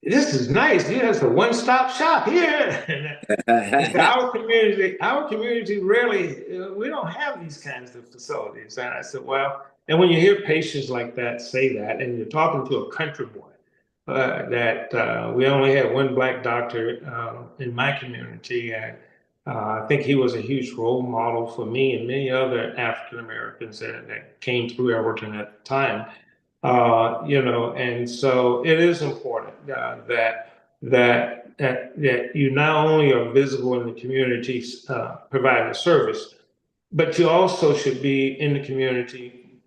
this is nice. You have a one-stop shop here." Our community really, we don't have these kinds of facilities. And I said, well, and when you hear patients like that say that, and you're talking to a country boy, that we only had one Black doctor in my community, and I think he was a huge role model for me and many other African Americans that came through Everton at the time. You know, and so it is important that you not only are visible in the community providing a service, but you also should be in the community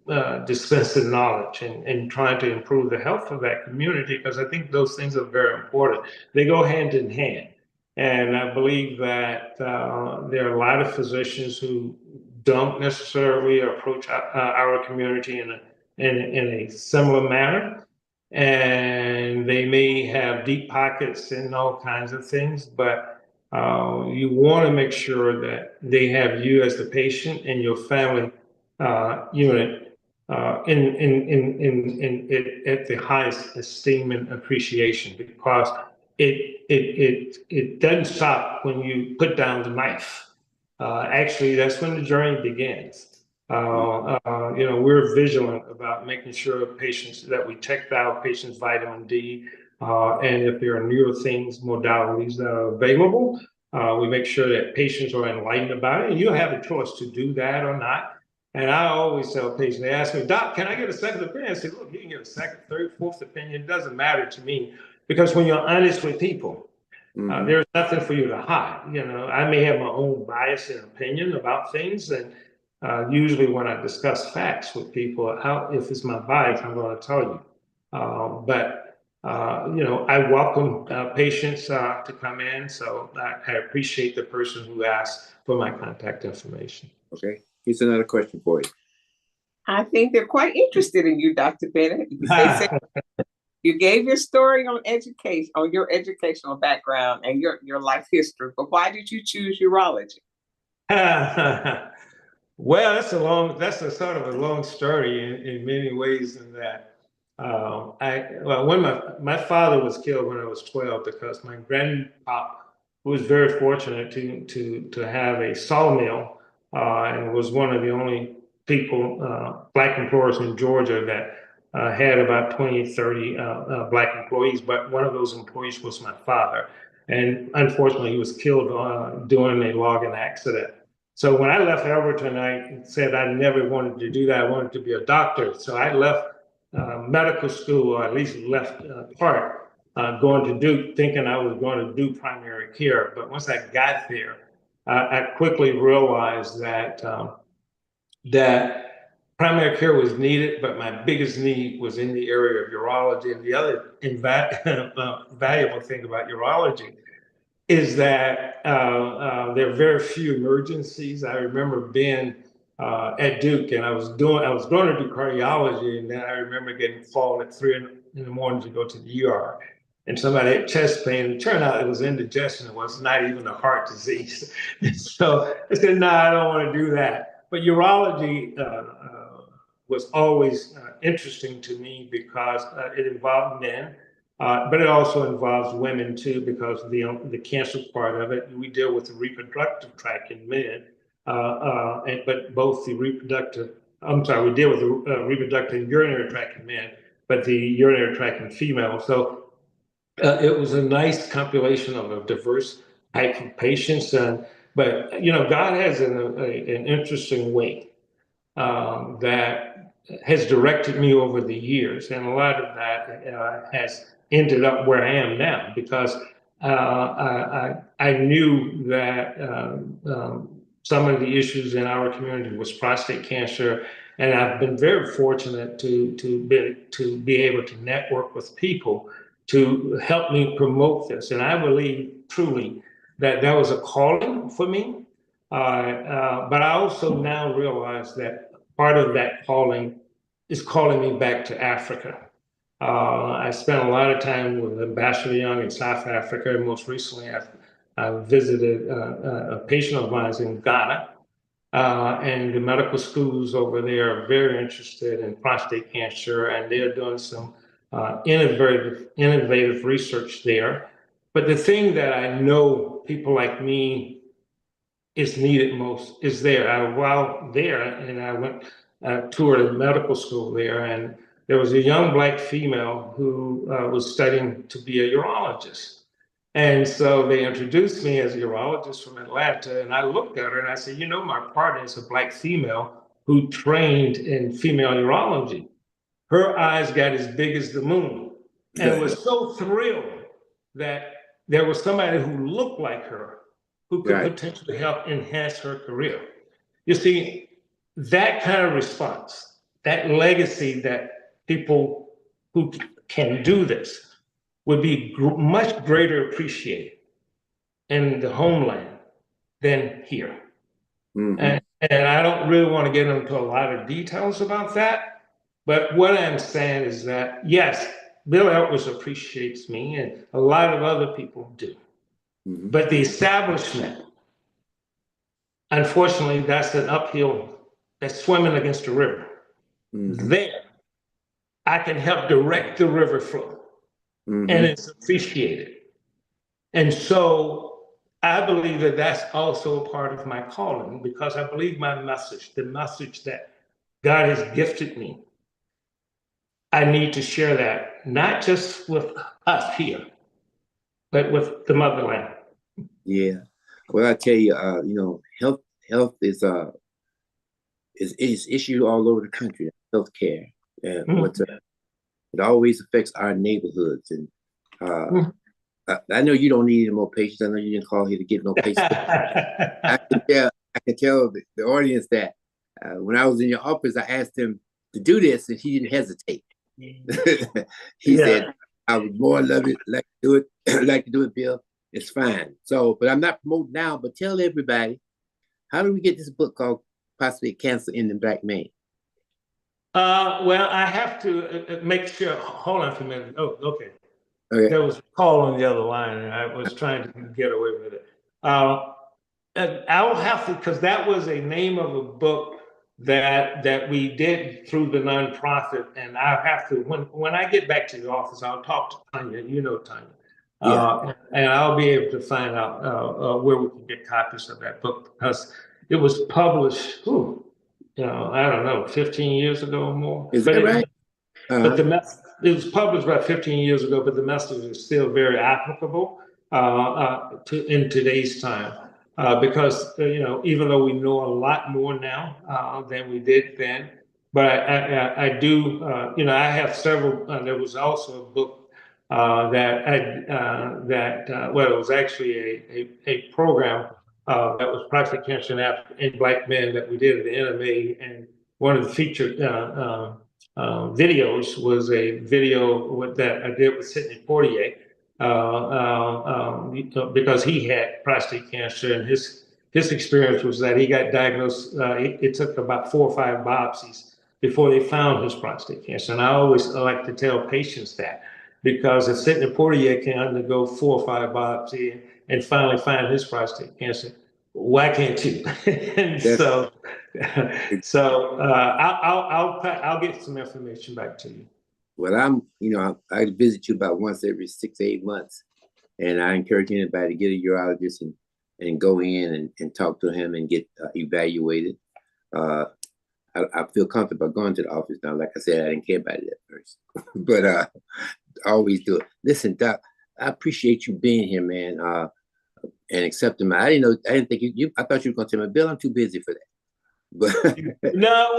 dispensing knowledge and trying to improve the health of that community, because I think those things are very important. They go hand in hand. And I believe that there are a lot of physicians who don't necessarily approach our community in a similar manner. And they may have deep pockets and all kinds of things, but You want to make sure that they have you as the patient and your family unit at the highest esteem and appreciation, because it doesn't stop when you put down the knife. Actually, that's when the journey begins. We're vigilant about making sure patients that we check out patients' vitamin D, and if there are newer things, modalities that are available, we make sure that patients are enlightened about it. And you have a choice to do that or not. And I always tell patients, they ask me, Doc, can I get a second opinion? I say, look, you can get a second, third, fourth opinion. It doesn't matter to me, because when you're honest with people, there's nothing for you to hide. I may have my own bias and opinion about things, and usually when I discuss facts with people, if it's my bias, I'm going to tell you. I welcome patients to come in, so I appreciate the person who asked for my contact information. Okay, here's another question for you. I think they're quite interested in you, Dr. Bennett. They say you gave your story on education, on your educational background and your life history, but why did you choose urology? Well, that's a sort of a long story in many ways, in that when my father was killed when I was 12, because my grandpop was very fortunate to have a sawmill, and was one of the only people, black employers in Georgia, that had about 20, 30 black employees, but one of those employees was my father. And unfortunately, he was killed during a logging accident. So when I left Elberton, I said I never wanted to do that. I wanted to be a doctor. So I left medical school, or at least left part, going to Duke, thinking I was going to do primary care. But once I got there, I quickly realized that primary care was needed, but my biggest need was in the area of urology. And the other valuable thing about urology is that there are very few emergencies. I remember being at Duke, and I was going to do cardiology, and then I remember getting called at 3 in the morning to go to the ER, and somebody had chest pain. It turned out it was indigestion. It was not even a heart disease. So I said, no, I don't want to do that. But urology was always interesting to me, because it involved men. But it also involves women too, because the cancer part of it, we deal with the reproductive tract in men, but both the we deal with the reproductive and urinary tract in men, but the urinary tract in females. So it was a nice compilation of a diverse type of patients. But God has an interesting way that has directed me over the years, and a lot of that has ended up where I am now, because I knew that some of the issues in our community was prostate cancer, and I've been very fortunate to be able to network with people to help me promote this. And I believe truly that was a calling for me, but I also now realize that part of that calling is calling me back to Africa. I spent a lot of time with Ambassador Young in South Africa. And most recently, I visited a patient of mine in Ghana. And the medical schools over there are very interested in prostate cancer, and they're doing some innovative research there. But the thing that I know people like me is needed most is there. While there, and I went toured a medical school there, and there was a young black female who was studying to be a urologist. And so they introduced me as a urologist from Atlanta, and I looked at her and I said, my partner is a black female who trained in female urology. Her eyes got as big as the moon, and was so thrilled that there was somebody who looked like her who could potentially help enhance her career. You see, that kind of response, that legacy that people who can do this would be much greater appreciated in the homeland than here. And I don't really want to get into a lot of details about that, but what I'm saying is that, yes, Bill Edwards appreciates me, and a lot of other people do. But the establishment, unfortunately, that's an uphill, that's swimming against the river. There, I can help direct the river flow, and it's appreciated. And so I believe that that's also a part of my calling, because I believe my message, the message that God has gifted me, I need to share that, not just with us here, but with the motherland. Yeah. Well, I tell you, health is issued all over the country. Healthcare, it always affects our neighborhoods, and I know you don't need any more patients. I know you didn't call here to get no patients. I can tell the audience that when I was in your office, I asked him to do this, and he didn't hesitate. He said, "I would more like to do it, Bill. It's fine." So, but I'm not promoting now. But tell everybody, how do we get this book called Prostate Cancer in the Black Man? Well, I have to make sure. Hold on for a minute. Oh, okay. Okay. There was a call on the other line, and I was trying to get away with it. And I'll have to, because that was a name of a book that we did through the nonprofit, and I'll have to, when I get back to the office, I'll talk to Tanya. You know Tanya. And I'll be able to find out where we can get copies of that book, because it was published, I don't know, 15 years ago or more. Is that right? But it was published about 15 years ago, but the message is still very applicable in today's time. Because, even though we know a lot more now than we did then, but I do, I have several, there was also a book it was actually a program that was prostate cancer in Black men that we did at the NMA, and one of the featured videos was a video that I did with Sidney Poitier, because he had prostate cancer, and his experience was that he got diagnosed. It took about 4 or 5 biopsies before they found his prostate cancer, and I always like to tell patients that, because if Sidney Poitier can undergo 4 or 5 biopsies and finally find his prostate cancer, why can't you? And I'll get some information back to you. Well, I visit you about once every 6 to 8 months, and I encourage anybody to get a urologist and go in and talk to him and get evaluated. I feel comfortable going to the office now. Like I said, I didn't care about it at first, but I always do it. Listen, Doc, I appreciate you being here, man, and accepting my. I didn't think you. I thought you were going to tell me, Bill, I'm too busy for that. But no.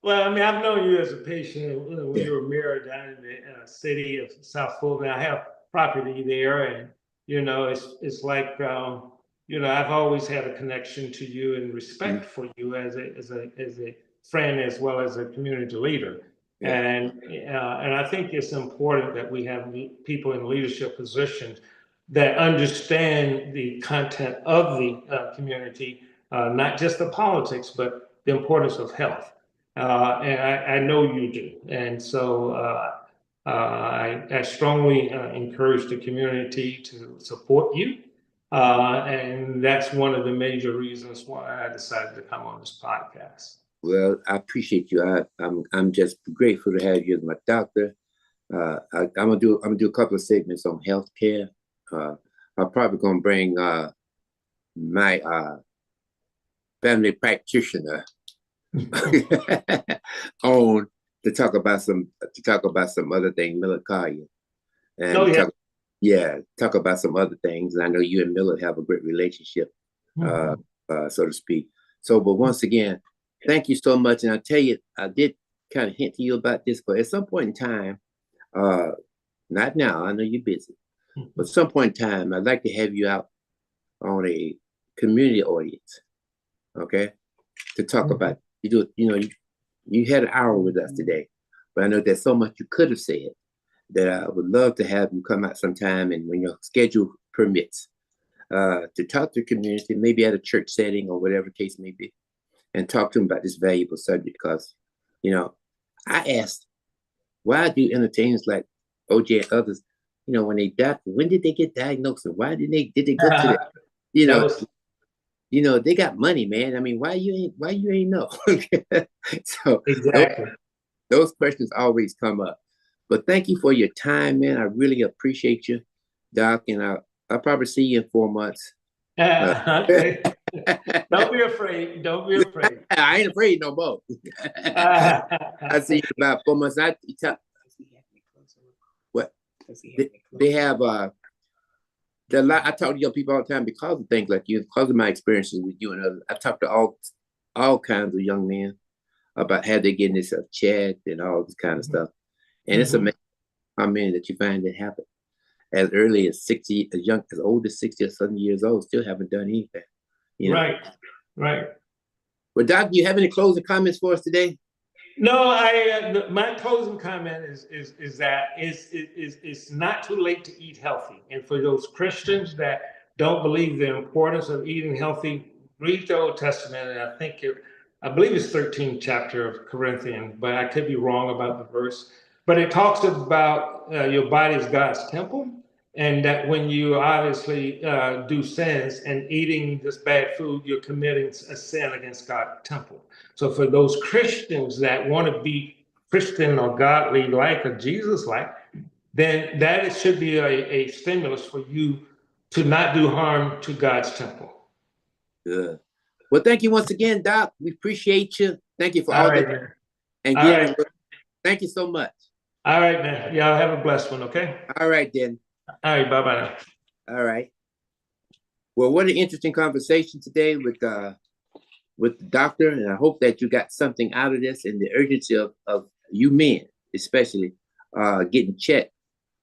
Well, I mean, I've known you as a patient when you were married down in the city of South Fulton. I have property there, and it's like I've always had a connection to you and respect for you as a friend as well as a community leader. And I think it's important that we have people in leadership positions that understand the content of the community, not just the politics, but the importance of health. And I know you do. And so I strongly encourage the community to support you. And that's one of the major reasons why I decided to come on this podcast. Well, I appreciate you. I'm just grateful to have you as my doctor. I'm gonna do a couple of segments on healthcare. I'm probably gonna bring my family practitioner on to talk about some other things, Miller Collier, and talk about some other things. And I know you and Miller have a great relationship, so to speak. So, but once again, thank you so much. And I tell you, I did kind of hint to you about this, but at some point in time, not now, I know you're busy, but at some point in time, I'd like to have you out on a community audience, okay, to talk about. You had an hour with us today, but I know there's so much you could have said that I would love to have you come out sometime, and when your schedule permits, to talk to the community, maybe at a church setting or whatever the case may be, and talk to them about this valuable subject. Because, I asked, why do entertainers like OJ and others when when did they get diagnosed? And why did they go to the, you know, they got money, man. I mean, why you ain't know? So Exactly. those questions always come up. But thank you for your time, man. I really appreciate you, Doc. And I'll probably see you in 4 months. Okay. Don't be afraid. Don't be afraid. I ain't afraid no more. I see you in about 4 months. What? They have I talk to young people all the time because of things like you, because of my experiences with you and others. I talk to all kinds of young men about how they getting themselves checked and all this kind of stuff. And it's amazing how many that you find that happen as early as 60, as old as 60 or 70 years old, still haven't done anything. Right. Well, Doc, do you have any closing comments for us today? No, my closing comment is that it's not too late to eat healthy. And for those Christians that don't believe the importance of eating healthy, read the Old Testament, and I believe it's 13th chapter of Corinthians, but I could be wrong about the verse. But it talks about your body is God's temple, and that when you obviously do sins and eating this bad food, you're committing a sin against God's temple. So for those Christians that want to be Christian or godly like or Jesus like, then that should be a stimulus for you to not do harm to God's temple. Good. Well, thank you once again, Doc. We appreciate you. Thank you for all right, that. man. And again, thank you so much. All right, man. Y'all have a blessed one, okay? All right, then. All right, bye-bye now. All right. Well, what an interesting conversation today with the doctor, and I hope that you got something out of this, and the urgency of you men, especially getting checked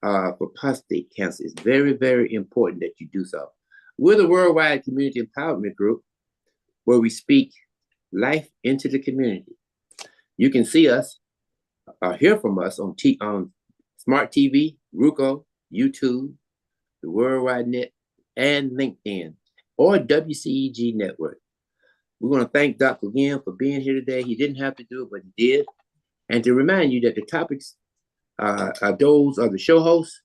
for prostate cancer. Is very, very important that you do so. We're the Worldwide Community Empowerment Group, where we speak life into the community. You can see us or hear from us on Smart TV, Roku, YouTube, the Worldwide Net, and LinkedIn, or WCEG Network. We want to thank Doc again for being here today. He didn't have to do it, but he did. And to remind you that the topics are those of the show hosts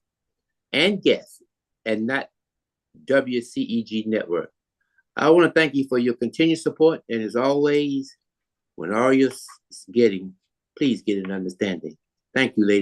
and guests, and not WCEG Network. I want to thank you for your continued support. And as always, when all you're getting, please get an understanding. Thank you, ladies.